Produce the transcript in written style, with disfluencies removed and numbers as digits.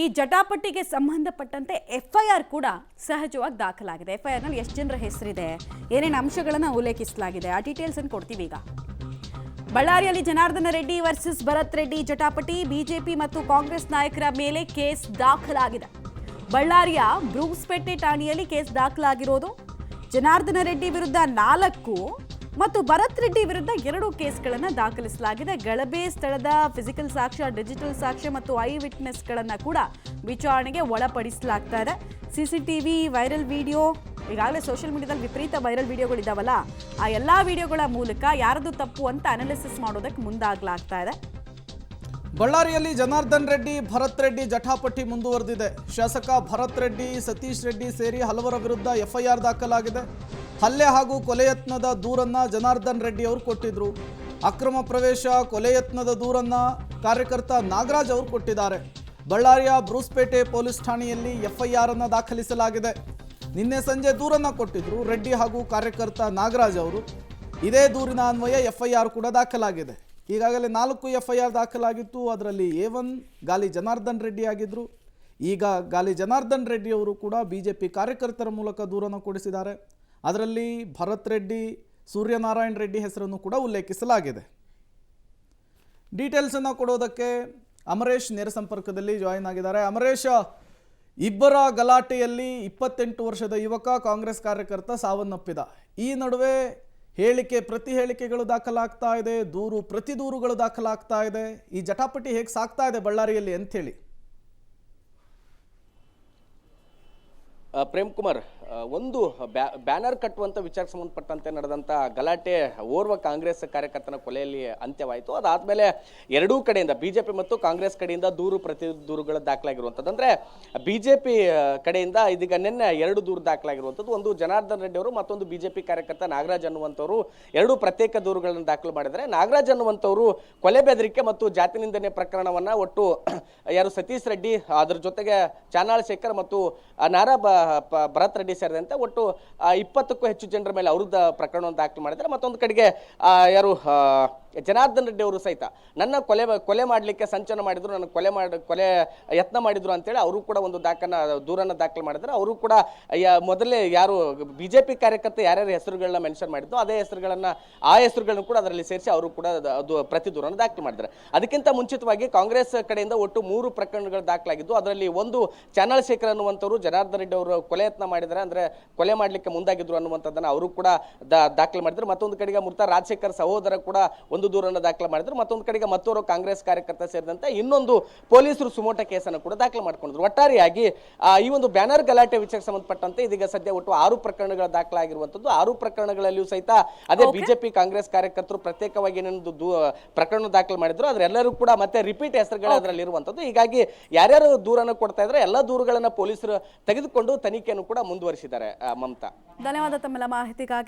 ಈ ಜಟಾಪಟಿಗೆ ಸಂಬಂಧಪಟ್ಟಂತೆ ಎಫ್ಐಆರ್ ಕೂಡ ಸಹಜವಾಗಿ ದಾಖಲಾಗಿದೆ. ಎಫ್ಐಆರ್ನಲ್ಲಿ ಎಷ್ಟು ಜನರ ಹೆಸರಿದೆ, ಏನೇನು ಅಂಶಗಳನ್ನು ಉಲ್ಲೇಖಿಸಲಾಗಿದೆ, ಆ ಡೀಟೇಲ್ಸ್ ಅನ್ನು ಕೊಡ್ತೀವಿ ಈಗ. ಬಳ್ಳಾರಿಯಲ್ಲಿ ಜನಾರ್ದನ ರೆಡ್ಡಿ ವರ್ಸಸ್ ಭರತ್ ರೆಡ್ಡಿ ಜಟಾಪಟಿ, ಬಿಜೆಪಿ ಮತ್ತು ಕಾಂಗ್ರೆಸ್ ನಾಯಕರ ಮೇಲೆ ಕೇಸ್ ದಾಖಲಾಗಿದೆ. ಬಳ್ಳಾರಿಯ ಬ್ರೂಸ್ಪೇಟೆ ಠಾಣೆಯಲ್ಲಿ ಕೇಸ್ ದಾಖಲಾಗಿರೋದು. ಜನಾರ್ದನ ರೆಡ್ಡಿ ವಿರುದ್ಧ 4 ಮತ್ತು ಭರತ್ ರೆಡ್ಡಿ ವಿರುದ್ಧ 2 ಕೇಸ್ಗಳನ್ನು ದಾಖಲಿಸಲಾಗಿದೆ. ಗಲಭೆ ಸ್ಥಳದ ಫಿಸಿಕಲ್ ಸಾಕ್ಷ್ಯ, ಡಿಜಿಟಲ್ ಸಾಕ್ಷ್ಯ ಮತ್ತು ಐ ವಿಟ್ನೆಸ್ಗಳನ್ನು ಕೂಡ ವಿಚಾರಣೆಗೆ ಒಳಪಡಿಸಲಾಗ್ತಾ ಇದೆ. ಸಿಸಿಟಿವಿ, ವೈರಲ್ ವಿಡಿಯೋ, ಈಗಾಗಲೇ ಸೋಷಿಯಲ್ ಮೀಡಿಯಾದಲ್ಲಿ ವಿಪರೀತ ವೈರಲ್ ವಿಡಿಯೋಗಳಿದಾವಲ್ಲ, ಆ ಎಲ್ಲ ವಿಡಿಯೋಗಳ ಮೂಲಕ ಯಾರದು ತಪ್ಪು ಅಂತ ಅನಾಲಿಸಿಸ್ ಮಾಡೋದಕ್ಕೆ ಮುಂದಾಗಲಾಗ್ತಾ ಇದೆ. ಬಳ್ಳಾರಿಯಲ್ಲಿ ಜನಾರ್ದನ್ ರೆಡ್ಡಿ ಭರತ್ ರೆಡ್ಡಿ ಜಟಾಪಟಿ ಮುಂದುವರೆದಿದೆ. ಶಾಸಕ ಭರತ್ ರೆಡ್ಡಿ, ಸತೀಶ್ ರೆಡ್ಡಿ ಸೇರಿ ಹಲವರ ವಿರುದ್ಧ ಎಫ್ಐಆರ್ ದಾಖಲಾಗಿದೆ. ಹಲ್ಲೆ ಹಾಗೂ ಕೊಲೆಯತ್ನದ ದೂರನ್ನ ಜನಾರ್ದನ್ ರೆಡ್ಡಿ ಅವರು ಕೊಟ್ಟಿದ್ರು. ಅಕ್ರಮ ಪ್ರವೇಶ, ಕೊಲೆಯತ್ನದ ದೂರನ್ನ ಕಾರ್ಯಕರ್ತ ನಾಗರಾಜ್ ಅವರು ಕೊಟ್ಟಿದ್ದಾರೆ. ಬಳ್ಳಾರಿಯ ಬ್ರೂಸ್ಪೇಟೆ ಪೊಲೀಸ್ ಠಾಣೆಯಲ್ಲಿ ಎಫ್ಐಆರ್ ಅನ್ನು ದಾಖಲಿಸಲಾಗಿದೆ. ನಿನ್ನೆ ಸಂಜೆ ದೂರನ್ನ ಕೊಟ್ಟಿದ್ರು ರೆಡ್ಡಿ ಹಾಗೂ ಕಾರ್ಯಕರ್ತ ನಾಗರಾಜ್ ಅವರು. ಇದೇ ದೂರಿನ ಅನ್ವಯ ಎಫ್ಐಆರ್ ಕೂಡ ದಾಖಲಾಗಿದೆ. ಈಗಾಗಲೇ 4 ಎಫ್ಐಆರ್ ದಾಖಲಾಗಿತ್ತು. ಅದರಲ್ಲಿ A1 ಗಾಲಿ ಜನಾರ್ದನ್ ರೆಡ್ಡಿ ಆಗಿದ್ರು. ಈಗ ಗಾಲಿ ಜನಾರ್ದನ್ ರೆಡ್ಡಿ ಅವರು ಕೂಡ ಬಿಜೆಪಿ ಕಾರ್ಯಕರ್ತರ ಮೂಲಕ ದೂರನ್ನು ಕೊಡಿಸಿದ್ದಾರೆ. ಅದರಲ್ಲಿ ಭರತ್ ರೆಡ್ಡಿ, ಸೂರ್ಯನಾರಾಯಣ್ ರೆಡ್ಡಿ ಹೆಸರನ್ನು ಕೂಡ ಉಲ್ಲೇಖಿಸಲಾಗಿದೆ. ಡೀಟೇಲ್ಸನ್ನು ಕೊಡೋದಕ್ಕೆ ಅಮರೇಶ್ ನೇರ ಸಂಪರ್ಕದಲ್ಲಿ ಜಾಯಿನ್ ಆಗಿದ್ದಾರೆ. ಅಮರೇಶ್, ಇಬ್ಬರ ಗಲಾಟೆಯಲ್ಲಿ 28 ವರ್ಷದ ಯುವಕ ಕಾಂಗ್ರೆಸ್ ಕಾರ್ಯಕರ್ತ ಸಾವನ್ನಪ್ಪಿದ. ಈ ನಡುವೆ ಪ್ರತಿ ಹೇಳಿಕೆಗಳು ದಾಖಲಾಗ್ತಾ ಇದೆ, ಪ್ರತಿ ದೂರುಗಳು ದಾಖಲಾಗ್ತಾ ಇದೆ. ಈ ಜಟಾಪಟಿ ಹೇಗೆ ಸಾಗ್ತಾ ಇದೆ ಬಳ್ಳಾರಿಯಲ್ಲಿ ಅಂತ ಹೇಳಿ. ಪ್ರೇಮ್ ಕುಮಾರ್, ಒಂದು ಬ್ಯಾನರ್ ಕಟ್ಟುವಂಥ ವಿಚಾರಕ್ಕೆ ಸಂಬಂಧಪಟ್ಟಂತೆ ನಡೆದಂಥ ಗಲಾಟೆ ಓರ್ವ ಕಾಂಗ್ರೆಸ್ ಕಾರ್ಯಕರ್ತನ ಕೊಲೆಯಲ್ಲಿ ಅಂತ್ಯವಾಯಿತು. ಅದಾದಮೇಲೆ ಎರಡೂ ಕಡೆಯಿಂದ ಬಿಜೆಪಿ ಮತ್ತು ಕಾಂಗ್ರೆಸ್ ಕಡೆಯಿಂದ ಪ್ರತಿ ದೂರುಗಳು ದಾಖಲಾಗಿರುವಂಥದ್ದು. ಅಂದರೆ ಬಿಜೆಪಿ ಕಡೆಯಿಂದ ಇದೀಗ ನಿನ್ನೆ 2 ದೂರು ದಾಖಲಾಗಿರುವಂಥದ್ದು. ಒಂದು ಜನಾರ್ದನ್ ರೆಡ್ಡಿ ಅವರು, ಮತ್ತೊಂದು ಬಿಜೆಪಿ ಕಾರ್ಯಕರ್ತ ನಾಗರಾಜ್ ಅನ್ನುವಂಥವ್ರು 2 ಪ್ರತ್ಯೇಕ ದೂರುಗಳನ್ನು ದಾಖಲು ಮಾಡಿದ್ದಾರೆ. ನಾಗರಾಜ್ ಅನ್ನುವಂಥವ್ರು ಕೊಲೆ ಬೆದರಿಕೆ ಮತ್ತು ಜಾತಿ ನಿಂದನೆ ಪ್ರಕರಣವನ್ನು ಒಟ್ಟು ಸತೀಶ್ ರೆಡ್ಡಿ, ಅದರ ಜೊತೆಗೆ ಚಾನಾಳ್ ಶೇಖರ್ ಮತ್ತು ಭರತ್ ರೆಡ್ಡಿ ಸೇರಿದಂತೆ ಒಟ್ಟು 20ಕ್ಕೂ ಹೆಚ್ಚು ಜನರ ಮೇಲೆ ಅವ್ರದ್ದು ಪ್ರಕರಣವನ್ನು ದಾಖಲು ಮಾಡಿದ್ದಾರೆ. ಮತ್ತೊಂದು ಕಡೆಗೆ ಜನಾರ್ದನ್ ರೆಡ್ಡಿ ಅವರು ಸಹಿತ ನನ್ನ ಕೊಲೆ ಮಾಡಲಿಕ್ಕೆ ಸಂಚನ ಮಾಡಿದ್ರು, ನನ್ನ ಕೊಲೆ ಯತ್ನ ಮಾಡಿದ್ರು ಅಂತೇಳಿ ಅವರು ಕೂಡ ಒಂದು ದೂರನ್ನು ದಾಖಲು ಮಾಡಿದ್ದಾರೆ. ಅವರು ಕೂಡ ಮೊದಲೇ ಯಾರು ಬಿಜೆಪಿ ಕಾರ್ಯಕರ್ತ ಯಾರ್ಯಾರು ಹೆಸರುಗಳನ್ನ ಮೆನ್ಷನ್ ಮಾಡಿದ್ದು ಆ ಹೆಸರುಗಳನ್ನು ಕೂಡ ಅದರಲ್ಲಿ ಸೇರಿಸಿ ಅವರು ಕೂಡ ಅದು ಪ್ರತಿ ದೂರನ್ನು ದಾಖಲು ಮಾಡಿದ್ದಾರೆ. ಅದಕ್ಕಿಂತ ಮುಂಚಿತವಾಗಿ ಕಾಂಗ್ರೆಸ್ ಕಡೆಯಿಂದ ಒಟ್ಟು 3 ಪ್ರಕರಣಗಳು ದಾಖಲಾಗಿದ್ದು, ಅದರಲ್ಲಿ ಒಂದು ಚಾನಲ್ ಶೇಖರ್ ಅನ್ನುವಂಥವ್ರು ಜನಾರ್ದನ್ ರೆಡ್ಡಿ ಅವರು ಕೊಲೆ ಯತ್ನ ಮಾಡಿದ್ದಾರೆ, ಅಂದ್ರೆ ಕೊಲೆ ಮಾಡಲಿಕ್ಕೆ ಮುಂದಾಗಿದ್ರು ಅನ್ನುವಂಥದ್ದನ್ನು ಅವರು ಕೂಡ ದಾಖಲು ಮಾಡಿದ್ರು. ಮತ್ತೊಂದು ಕಡೆಗೆ ಮೃತ ರಾಜಶೇಖರ್ ಸಹೋದರ ಕೂಡ ಒಂದು ದೂರನ್ನು ದಾಖಲು ಮಾಡಿದ್ರು. ಮತ್ತೊಂದು ಕಡೆಗೆ ಮತ್ತೋರು ಕಾಂಗ್ರೆಸ್ ಕಾರ್ಯಕರ್ತ ಸೇರಿದಂತೆ ಇನ್ನೊಂದು ಪೊಲೀಸರು ಸುಮೋಟ ಕೇಸನ್ನು ಕೂಡ ದಾಖಲು ಮಾಡಿಕೊಂಡಿದ್ರು. ಒಟ್ಟಾರೆಯಾಗಿ ಈ ಒಂದು ಬ್ಯಾನರ್ ಗಲಾಟೆ ವಿಚಾರಕ್ಕೆ ಸಂಬಂಧಪಟ್ಟಂತೆ ಇದೀಗ ಸದ್ಯ ಒಟ್ಟು 6 ಪ್ರಕರಣಗಳು ದಾಖಲಾಗಿರುವಂತದ್ದು. 6 ಪ್ರಕರಣಗಳಲ್ಲಿಯೂ ಸಹಿತ ಅದೇ ಬಿಜೆಪಿ ಕಾಂಗ್ರೆಸ್ ಕಾರ್ಯಕರ್ತರು ಪ್ರತ್ಯೇಕವಾಗಿ ಏನೇನು ಪ್ರಕರಣ ದಾಖಲು ಮಾಡಿದ್ರು ಅದರೆಲ್ಲರೂ ಕೂಡ ಮತ್ತೆ ರಿಪೀಟ್ ಹೆಸರುಗಳು ಅದರಲ್ಲಿ ಇರುವಂತದ್ದು. ಹೀಗಾಗಿ ಯಾರ್ಯಾರು ದೂರನ್ನು ಕೊಡ್ತಾ ಇದ್ರೆ ಎಲ್ಲ ದೂರುಗಳನ್ನ ಪೊಲೀಸರು ತೆಗೆದುಕೊಂಡು ತನಿಖೆಯನ್ನು ಕೂಡ ಮುಂದುವರಿಸಿದ್ದಾರೆ. ಮಮತಾ, ಧನ್ಯವಾದ ತಮ್ಮೆಲ್ಲ ಮಾಹಿತಿಗಾಗಿ.